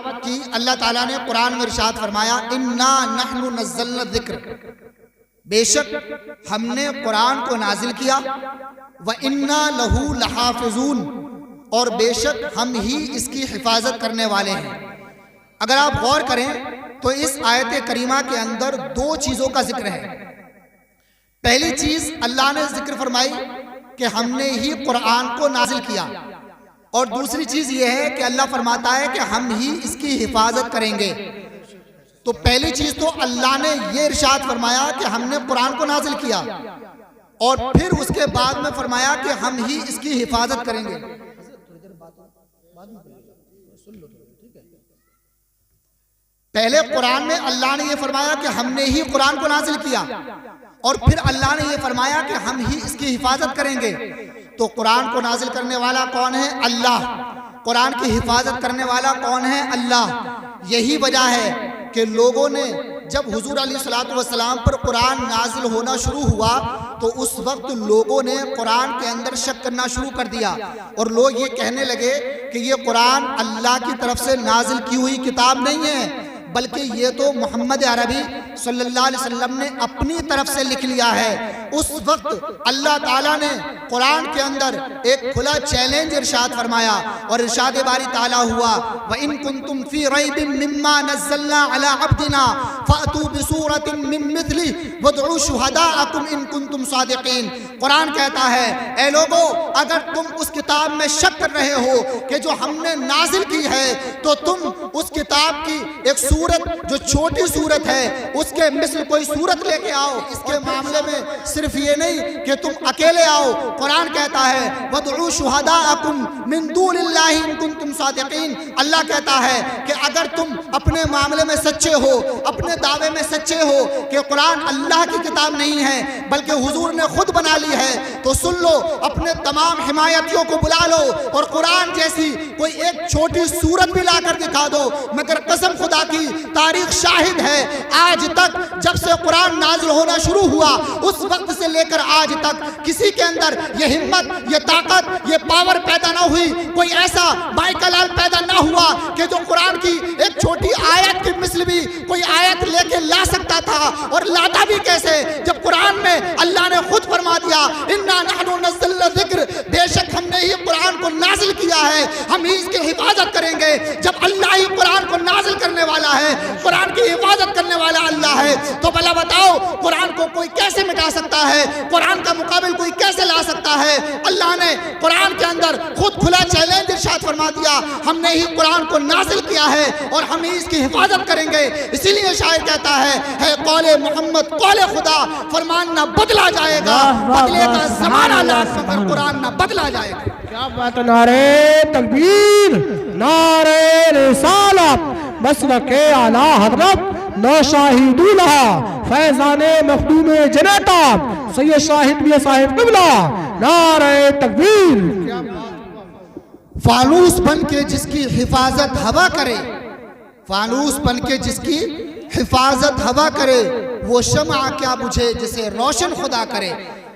تلاوت کی، اللہ تعالیٰ نے قرآن میں ارشاد فرمایا اِنَّا نَحْنُ نَزَّلْنَا الذِّکْرَ، بے شک ہم نے قرآن کو نازل کیا، وَإِنَّا لَهُ لَحَافِظُونَ، اور بے شک ہم ہی اس کی حفاظت کرنے والے ہیں۔ اگر آپ غور کریں تو اس آیت کریمہ کے اندر دو چیزوں کا ذکر ہے۔ پہلی چیز اللہ نے ذکر فرمائی کہ ہم نے ہی قرآن کو نازل کیا، اور دوسری چیز یہ ہے کہ اللہ فرماتا ہے کہ ہم ہی اس کی حفاظت کریں گے۔ تو پہلی چیز تو اللہ نے یہ ارشاد فرمایا کہ ہم نے قرآن کو نازل کیا، اور پھر اس کے بعد میں فرمایا کہ ہم ہی اس کی حفاظت کریں گے۔ پہلے قرآن میں اللہ نے یہ فرمایا کہ ہم نے ہی قرآن کو نازل کیا، اور پھر اللہ نے یہ فرمایا کہ ہم ہی اس کی حفاظت کریں گے۔ تو قرآن کو نازل کرنے والا کون ہے؟ اللہ۔ قرآن کی حفاظت کرنے والا کون ہے؟ اللہ۔ یہی وجہ ہے کہ لوگوں نے جب حضور علیہ السلام پر قرآن نازل ہونا شروع ہوا تو اس وقت لوگوں نے قرآن کے اندر شک کرنا شروع کر دیا، اور لوگ یہ کہنے لگے کہ یہ قرآن اللہ کی طرف سے نازل کی ہوئی کتاب نہیں ہے، بلکہ یہ تو محمد عربی صلی اللہ علیہ وسلم نے اپنی طرف سے لکھ لیا ہے۔ اس وقت اللہ تعالیٰ نے قرآن کے اندر ایک کھلا چیلنج ارشاد فرمایا، اور ارشاد باری تعالیٰ ہوا وَإِن كُنتُمْ فِي رَيْبٍ مِّمَّا نَزَّلْنَا عَلَىٰ عَبْدِنَا فَأْتُوا بِسُورَةٍ مِّن مِّثْلِهِ وَادْعُوا شُهَدَاءَكُمْ إِن كُنتُمْ صَادِقِينَ۔ قرآن کہتا ہے اے لوگو، اگر تم اس کتاب میں شک کر رہے ہو کہ جو ہم نے نازل کی ہے، تو تم اس کتاب کی ایک سورت جو چھوٹی سورت ہے اس کے مثل کوئی سورت لے کے آؤ۔ اس کے معاملے میں صرف یہ نہیں کہ تم اکیلے آؤ، قرآن کہتا ہے وَادْعُوا شُهَدَاءَكُمْ مِن دُونِ اللَّهِ إِن كُنتُمْ صَادِقِينَ۔ اللہ کہتا ہے کہ اگر تم اپنے معاملے میں سچے ہو، اپنے دعوے میں سچے ہو کہ قرآن اللہ کی کتاب نہیں ہے بلکہ حضور نے خود بنا لی ہے، تو سن لو، اپنے تمام حمایتیوں کو بلا لو اور قرآن جیسی کوئی ایک چھوٹی سورت بھی لا کر دکھا دو، مگر قسم خدا کی تاریخ شاہد ہے آج تک جب سے قرآن نازل ہونا شروع ہوا اس وقت سے لے کر آج تک کسی کے اندر یہ ہمت، یہ طاقت، یہ پاور پیدا نہ ہوئی، کوئی ایسا بائکلال پیدا نہ ہوا کہ جو قرآن کی ایک چھوٹی آیت کی مثل بھی کوئی آیت لے کے لا سکتا تھا، اور لاتا بھی کیسے جب قرآن میں اللہ نے خود فرما دیا اِنَّا نَحْنُ نَزَّلْنَا الذِّکْرَ، بے شک ہم نے ہی قرآن کو نازل کیا ہے، ہم ہی اس کی حفاظت کریں گے۔ جب اللہ ہی قرآن کو نازل کرنے والا ہے، قرآن کی حفاظت کرنے والا اللہ ہے، تو بھلا بتاؤ قرآن کو کوئی کیسے مٹا سکتا ہے؟ قرآن کا مقابل کوئی کیسے لا سکتا ہے؟ اللہ نے قرآن کے اندر خود کھلا چیلنج ارشاد فرما دیا، ہم نے ہی قرآن کو نازل کیا ہے اور ہم ہی اس کی حفاظت کریں گے۔ اسی لیے شاعر کہتا ہے قول محمد قول خدا، فرمان نہ بدلا جائے گا، بدلے کا زمانہ لا مگر قرآن نہ بدلا جائے گا۔ کیا بات ہے! نعرہ تکبیر، نعرہ رسالت، مسلک اعلیٰ حضرت نو شاہد اللہ فیضان مخدوم جنیتا سید شاہد بھی صاحب قبلہ، نعرہ تکبیر۔ فانوس بن کے جس کی حفاظت ہوا کرے، فانوس بن کے جس کی حفاظت ہوا کرے، وہ شمع کیا بجھے جسے روشن خدا کرے۔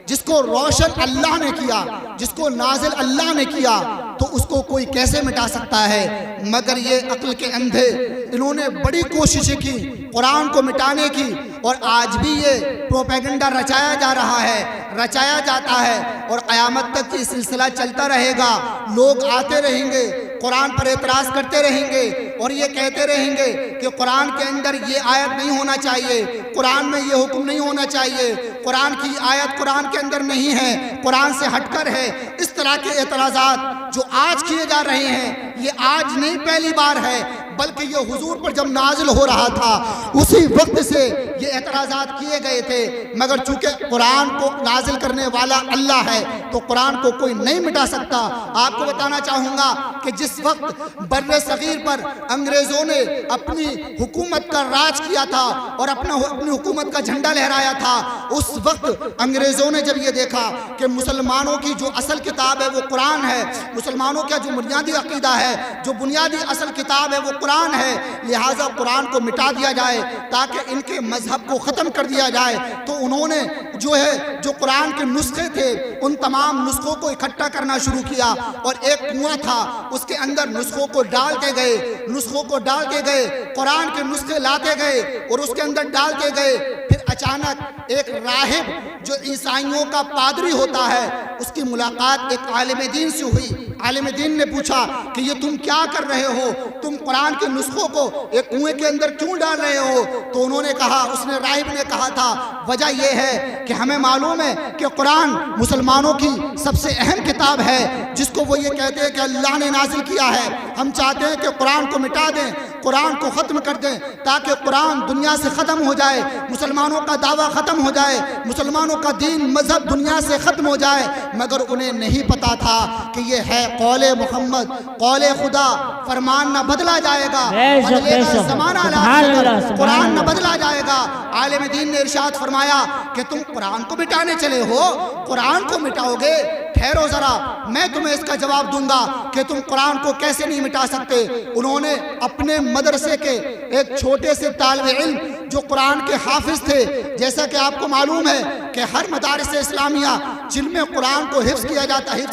جس کو روشن اللہ نے کیا، جس کو نازل اللہ نے کیا، تو اس کو کوئی کیسے مٹا سکتا ہے؟ مگر یہ عقل کے اندھے، انہوں نے بڑی کوششیں کی قرآن کو مٹانے کی، اور آج بھی یہ پروپیگنڈا رچایا جا رہا ہے، رچایا جاتا ہے، اور قیامت تک یہ سلسلہ چلتا رہے گا۔ لوگ آتے رہیں گے، قرآن پر اعتراض کرتے رہیں گے، اور یہ کہتے رہیں گے کہ قرآن کے اندر یہ آیت نہیں ہونا چاہیے، قرآن میں یہ حکم نہیں ہونا چاہیے، قرآن کی آیت قرآن کے اندر نہیں ہے، قرآن سے ہٹ کر ہے۔ اس طرح کے اعتراضات جو آج کیے جا رہے ہیں، یہ آج نہیں پہلی بار ہے، بلکہ یہ حضور پر جب نازل ہو رہا تھا اسی وقت سے یہ اعتراضات کیے گئے تھے، مگر چونکہ قرآن کو نازل کرنے والا اللہ ہے تو قرآن کو کوئی نہیں مٹا سکتا۔ آپ کو بتانا چاہوں گا کہ جس وقت بر صغیر پر انگریزوں نے اپنی حکومت کا راج کیا تھا اور اپنی حکومت کا جھنڈا لہرایا تھا، اس وقت انگریزوں نے جب یہ دیکھا کہ مسلمانوں کی جو اصل کتاب ہے وہ قرآن ہے، مسلمانوں کا جو بنیادی عقیدہ ہے، جو بنیادی اصل کتاب ہے وہ قرآن ہے، لہٰذا قرآن کو مٹا دیا جائے تاکہ ان کے مذہب کو ختم کر دیا جائے۔ تو انہوں نے جو قرآن کے نسخے تھے ان تمام نسخوں کو اکٹھا کرنا شروع کیا، اور ایک کنواں تھا اس کے اندر نسخوں کو ڈالتے گئے، قرآن کے نسخے لاتے گئے اور اس کے اندر ڈالتے گئے۔ پھر اچانک ایک راہب جو عیسائیوں کا پادری ہوتا ہے اس کی ملاقات ایک عالم دین سے ہوئی۔ عالم دین نے پوچھا کہ یہ تم کیا کر رہے ہو، تم قرآن کے نسخوں کو ایک کنویں کے اندر کیوں ڈال رہے ہو؟ تو انہوں نے کہا، اس نے راہب نے کہا تھا، وجہ یہ ہے کہ ہمیں معلوم ہے کہ قرآن مسلمانوں کی سب سے اہم کتاب ہے جس کو وہ یہ کہتے ہیں کہ اللہ نے نازل کیا ہے۔ ہم چاہتے ہیں کہ قرآن کو مٹا دیں، قرآن کو ختم کر دیں تاکہ قرآن دنیا سے ختم ہو جائے، مسلمانوں کا دعویٰ ختم ہو جائے، مسلمانوں کا دین مذہب دنیا سے ختم ہو جائے۔ مگر انہیں نہیں پتا تھا کہ یہ ہے قول محمد، قول خدا، فرمان نہ بدلا جائے گا، بدلے گا زمانہ قرآن نہ بدلا جائے گا۔ عالم دین نے ارشاد فرمایا کہ تم قرآن کو مٹانے چلے ہو، قرآن کو مٹاؤ گے؟ ٹھہرو ذرا، میں تمہیں اس کا جواب دوں گا کہ تم قرآن کو کیسے نہیں مٹا سکتے۔ انہوں نے اپنے مدرسے کے ایک چھوٹے سے طالب علم جو قرآن کے حافظ تھے، جیسا کہ آپ کو معلوم ہے کہ ہر مدارس اسلامیہ جن میں قرآن کو حفظ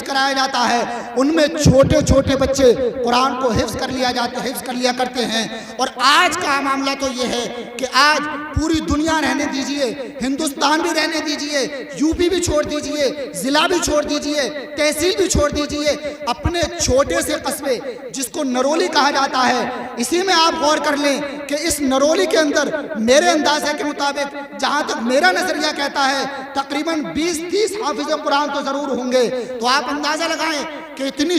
کرایا جاتا ہے ان میں چھوٹے چھوٹے بچے قرآن کو حفظ کر لیا کرتے ہیں۔ اور آج کا معاملہ تو یہ ہے کہ آج پوری دنیا رہنے دیجئے، ہندوستان بھی رہنے دیجئے، یو پی بھی چھوڑ دیجئے، ضلع بھی چھوڑ دیجئے، تحصیل بھی چھوڑ دیجئے، اپنے چھوٹے سے قصبے جس کو نرولی کہا جاتا ہے، اسی میں آپ غور کر لیں کہ اس نرولی کے اندر میرے اندازے کے مطابق جہاں تک میرا نظریہ کہتا ہے تقریباً 20-30 حافظ قرآن تو ضرور ہوں گے۔ تو آپ اندازہ لگائیں کہ اتنے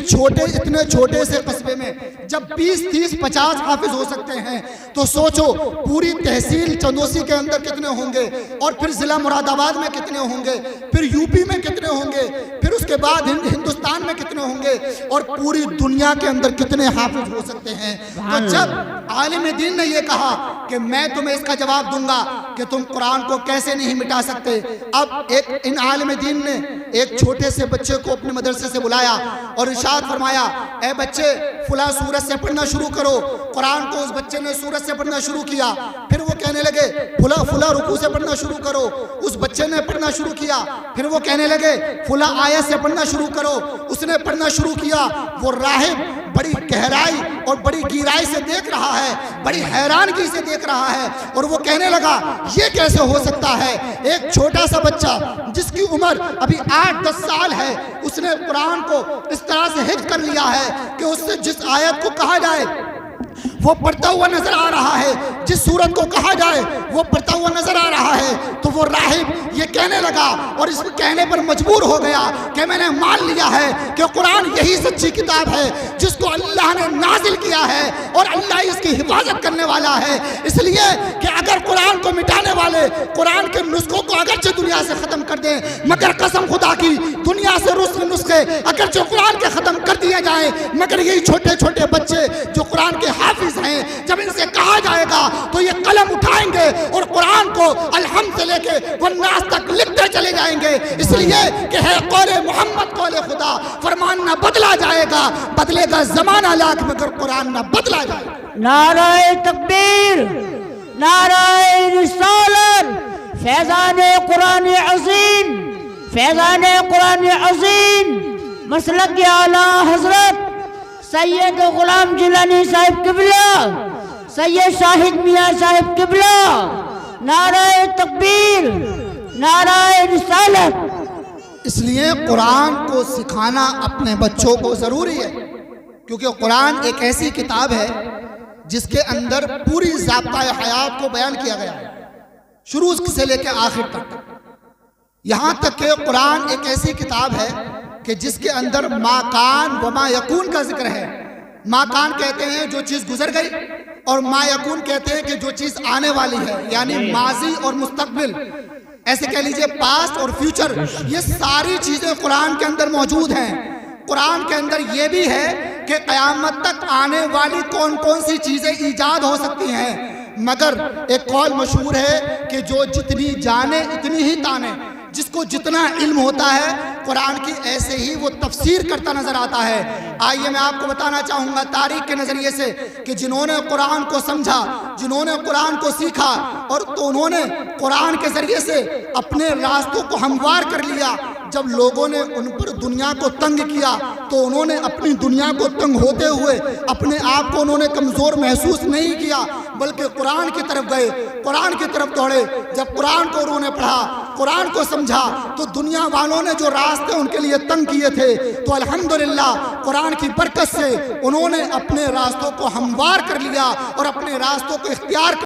چھوٹے سے قصبے میں جب 20-30-50 حافظ ہو سکتے ہیں تو سوچو پوری تحصیل چندوسی کے اندر کتنے ہوں گے، اور پھر ضلع مراد آباد میں کتنے ہوں گے، پھر یو پی میں کتنے ہوں گے، پھر اس کے بعد ہندوستان میں کتنے ہوں گے، اور پوری دنیا کے اندر کتنے حافظ ہو سکتے ہیں۔ تو جب عالم دین نے یہ کہا کہ میں تمہیں اس کا جواب دوں گا کہ تم قرآن کو کیسے نہیں مٹا سکتے، اب ان عالم دین نے ایک چھوٹے سے بچے کو اپنے مدرسے سے بلایا اور ارشاد فرمایا، اے بچے فلاں سورت سے پڑھنا شروع کرو۔ قرآن کو اس بچے نے سورت سے پڑھنا شروع کیا، پھر وہ کہنے لگے فلاں رکوع سے پڑھنا شروع کرو، اس بچے نے پڑھنا شروع کیا، پھر وہ کہنے لگے فلاں آیت سے پڑھنا شروع کرو، اس نے پڑھنا شروع کیا۔ وہ راہب بڑی گہرائی اور بڑی گہرائی سے دیکھ رہا ہے، بڑی حیرانگی سے دیکھ رہا ہے، اور وہ کہنے لگا یہ کیسے ہو سکتا ہے؟ ایک چھوٹا سا بچہ جس کی عمر ابھی 8-10 سال ہے، اس نے قرآن کو اس طرح سے حفظ کر لیا ہے کہ اس سے جس آیت کو کہا جائے وہ پڑھتا ہوا نظر آ رہا ہے، جس سورت کو کہا جائے وہ پڑھتا ہوا نظر آ رہا ہے۔ تو وہ راہب یہ کہنے لگا اور اس کہنے پر مجبور ہو گیا کہ میں نے مان لیا ہے کہ قرآن یہی سچی کتاب ہے جس کو اللہ نے نازل کیا ہے، اور اللہ اس کی حفاظت کرنے والا ہے۔ اس لیے کہ اگر قرآن کو مٹانے والے قرآن کے نسخوں کو اگرچہ دنیا سے ختم کر دیں، مگر قسم خدا کی دنیا سے نسخے اگرچہ قرآن کے ختم کر دیے جائیں، مگر یہی چھوٹے چھوٹے بچے جو قرآن کے حافظ ہیں، جب ان سے کہا جائے گا تو یہ قلم اٹھائیں گے اور قرآن کو الحمد سے لے کے والناس تک لکھتے چلے جائیں گے۔ اس لیے کہ ہے قول محمد قول خدا، فرمان نہ بدلا جائے گا، بدلے گا زمانہ لاکھ مگر قرآن نہ بدلا جائے گا۔ نعرہ تکبیر، نعرہ رسالت، فیضان قرآن عظیم، فیضان قرآن عظیم، مسلک اعلیٰ حضرت سید غلام جیلانی صاحب قبلہ، سید شاہد میاں صاحب قبلہ، نعرہ تکبیر، نعرہ رسالت۔ اس لیے قرآن کو سکھانا اپنے بچوں کو ضروری ہے، کیونکہ قرآن ایک ایسی کتاب ہے جس کے اندر پوری ضابطۂ حیات کو بیان کیا گیا ہے، شروع سے لے کے آخر تک۔ یہاں تک کہ قرآن ایک ایسی کتاب ہے کہ جس کے اندر ما کان و ما یکون کا ذکر ہے۔ ما کان کہتے ہیں جو چیز گزر گئی، اور ما یکون کہتے ہیں کہ جو چیز آنے والی ہے، یعنی ماضی اور مستقبل، ایسے کہہ لیجئے پاسٹ اور فیوچر، یہ ساری چیزیں قرآن کے اندر موجود ہیں۔ قرآن کے اندر یہ بھی ہے کہ قیامت تک آنے والی کون کون سی چیزیں ایجاد ہو سکتی ہیں، مگر ایک قول مشہور ہے کہ جو جتنی جانے اتنی ہی تانے، جس کو جتنا علم ہوتا ہے قرآن کی ایسے ہی وہ تفسیر کرتا نظر آتا ہے۔ آئیے میں آپ کو بتانا چاہوں گا تاریخ کے نظریے سے کہ جنہوں نے قرآن کو سمجھا، جنہوں نے قرآن کو سیکھا اور تو انہوں نے قرآن کے ذریعے سے اپنے راستوں کو ہموار کر لیا۔ جب لوگوں نے ان پر دنیا کو تنگ کیا تو انہوں نے اپنی دنیا کو تنگ ہوتے ہوئے اپنے آپ کو انہوں نے کمزور محسوس نہیں کیا، بلکہ قرآن کی طرف گئے، قرآن کی طرف دوڑے۔ جب قرآن کو انہوں نے پڑھا، قرآن کو سمجھا تو دنیا والوں نے جو راستے ان کے لیے تنگ کیے تھے تو الحمدللہ قرآن کی برکت سے انہوں نے اپنے راستوں کو ہموار کر لیا اور اپنے راستوں کو اختیار